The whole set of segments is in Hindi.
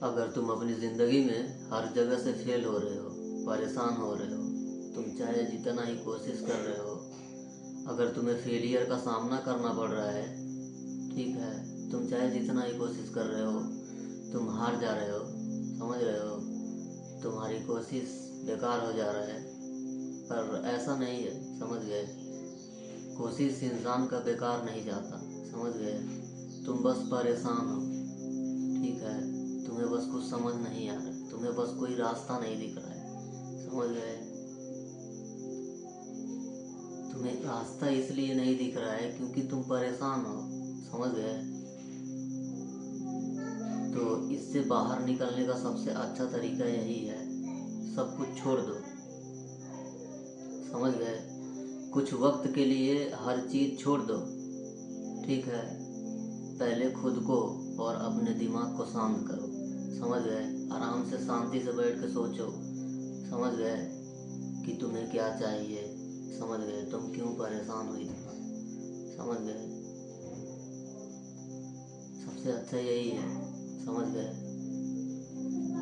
अगर तुम अपनी ज़िंदगी में हर जगह से फेल हो रहे हो, परेशान हो रहे हो, तुम चाहे जितना ही कोशिश कर रहे हो, अगर तुम्हें फेलियर का सामना करना पड़ रहा है, ठीक है, तुम चाहे जितना ही कोशिश कर रहे हो, तुम हार जा रहे हो, समझ रहे हो, तुम्हारी कोशिश बेकार हो जा रहा है। पर ऐसा नहीं है, समझ गए। कोशिश इंसान का बेकार नहीं जाता, समझ गए। तुम बस परेशान हो, ठीक है, तुम्हें बस कुछ समझ नहीं आ रहा है, तुम्हें बस कोई रास्ता नहीं दिख रहा है, समझ गए। तुम्हें रास्ता इसलिए नहीं दिख रहा है क्योंकि तुम परेशान हो, समझ गए। तो इससे बाहर निकलने का सबसे अच्छा तरीका यही है, सब कुछ छोड़ दो, समझ गए। कुछ वक्त के लिए हर चीज़ छोड़ दो, ठीक है। पहले खुद को और अपने दिमाग को शांत करो, समझ गए। आराम से शांति से बैठ के सोचो, समझ गए, कि तुम्हें क्या चाहिए, समझ गए। तुम क्यों परेशान हो इतना, समझ गए। सबसे अच्छा यही है, समझ गए।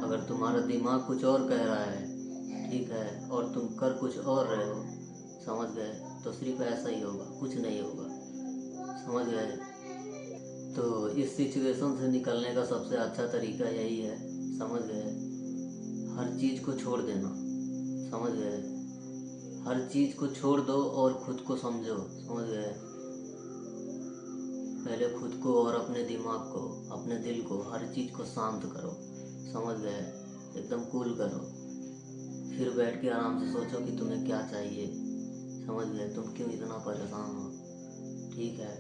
अगर तुम्हारा दिमाग कुछ और कह रहा है, ठीक है, और तुम कर कुछ और रहे हो, समझ गए, तो सिर्फ ऐसा ही होगा, कुछ नहीं होगा, समझ गए। तो इस सिचुएशन से निकलने का सबसे अच्छा तरीका यही है, समझ गए। हर चीज़ को छोड़ देना, समझ गए। हर चीज़ को छोड़ दो और खुद को समझो, समझ गए। पहले खुद को और अपने दिमाग को, अपने दिल को, हर चीज़ को शांत करो, समझ गए, एकदम कूल करो। फिर बैठ के आराम से सोचो कि तुम्हें क्या चाहिए, समझ गए, तुम क्यों इतना परेशान हो, ठीक है।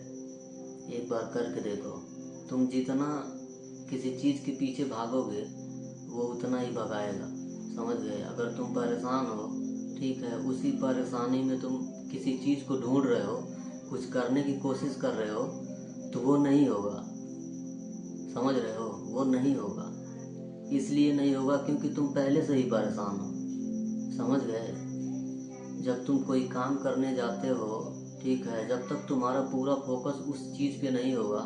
एक बार करके देखो। तुम जितना किसी चीज़ के पीछे भागोगे वो उतना ही भगाएगा, समझ गए। अगर तुम परेशान हो, ठीक है, उसी परेशानी में तुम किसी चीज़ को ढूंढ रहे हो, कुछ करने की कोशिश कर रहे हो, तो वो नहीं होगा, समझ रहे हो, वो नहीं होगा। इसलिए नहीं होगा क्योंकि तुम पहले से ही परेशान हो, समझ गए। जब तुम कोई काम करने जाते हो, ठीक है, जब तक तुम्हारा पूरा फोकस उस चीज़ पे नहीं होगा,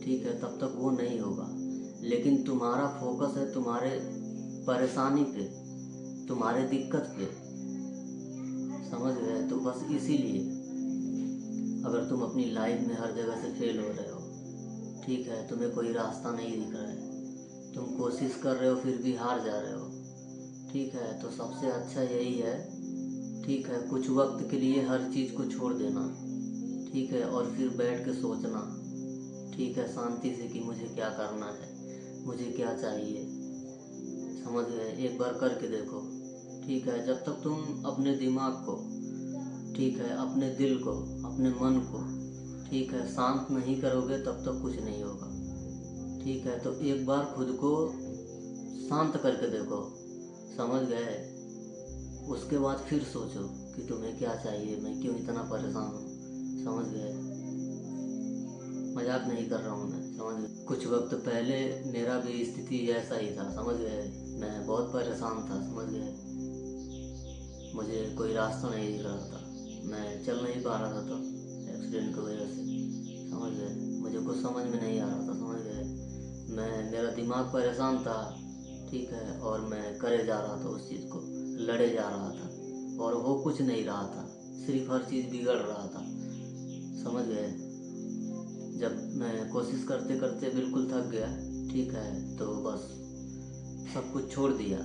ठीक है, तब तक वो नहीं होगा। लेकिन तुम्हारा फोकस है तुम्हारे परेशानी पे, तुम्हारे दिक्कत पे, समझ गए। तो बस इसीलिए अगर तुम अपनी लाइफ में हर जगह से फेल हो रहे हो, ठीक है, तुम्हें कोई रास्ता नहीं दिख रहा है, तुम कोशिश कर रहे हो फिर भी हार जा रहे हो, ठीक है, तो सबसे अच्छा यही है, ठीक है, कुछ वक्त के लिए हर चीज़ को छोड़ देना, ठीक है, और फिर बैठ के सोचना, ठीक है, शांति से कि मुझे क्या करना है, मुझे क्या चाहिए, समझ गए। एक बार करके देखो, ठीक है। जब तक तुम अपने दिमाग को, ठीक है, अपने दिल को, अपने मन को, ठीक है, शांत नहीं करोगे तब तक कुछ नहीं होगा, ठीक है। तो एक बार खुद को शांत करके देखो, समझ गए। उसके बाद फिर सोचो कि तुम्हें क्या चाहिए, मैं क्यों इतना परेशान हूँ, समझ गए। मजाक नहीं कर रहा हूँ मैं, समझ गए। कुछ वक्त पहले मेरा भी स्थिति ऐसा ही था, समझ गए। मैं बहुत परेशान था, समझ गए। मुझे कोई रास्ता नहीं दिख रहा था, मैं चल नहीं पा रहा था, तो एक्सीडेंट की वजह से, समझ गए। मुझे कुछ समझ में नहीं आ रहा था, समझ गए। मेरा दिमाग परेशान था, ठीक है, और मैं करे जा रहा था उस चीज़ को, लड़े जा रहा था, और वो कुछ नहीं रहा था, सिर्फ हर चीज़ बिगड़ रहा था, समझ गए। जब मैं कोशिश करते करते बिल्कुल थक गया, ठीक है, तो बस सब कुछ छोड़ दिया,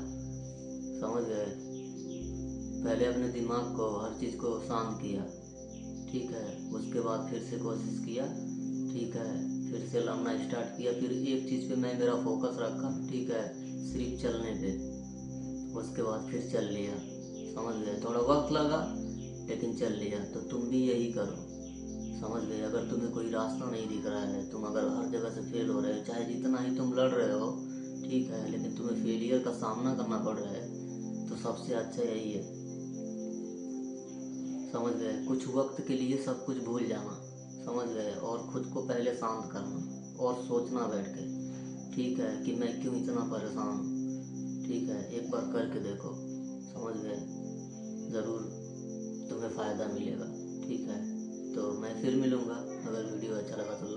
समझ गए। पहले अपने दिमाग को, हर चीज़ को शांत किया, ठीक है, उसके बाद फिर से कोशिश किया, ठीक है, फिर से लड़ना स्टार्ट किया। फिर एक चीज़ पे मैं मेरा फोकस रखा, ठीक है, सिर्फ चलने पे। उसके बाद फिर चल लिया, समझ गए। थोड़ा वक्त लगा लेकिन चल लिया। तो तुम भी यही करो, समझ गए। अगर तुम्हें कोई रास्ता नहीं दिख रहा है, तुम अगर हर जगह से फेल हो रहे हो, चाहे जितना ही तुम लड़ रहे हो, ठीक है, लेकिन तुम्हें फेलियर का सामना करना पड़ रहा है, तो सबसे अच्छा यही है, समझ गए। कुछ वक्त के लिए सब कुछ भूल जाना, समझ गए, और खुद को पहले शांत करना और सोचना बैठ के, ठीक है, कि मैं क्यों इतना परेशान हूँ, ठीक है। एक बार करके देखो, समझ गए, ज़रूर तुम्हें फ़ायदा मिलेगा, ठीक है। तो मैं फिर मिलूँगा, अगर वीडियो अच्छा लगा तो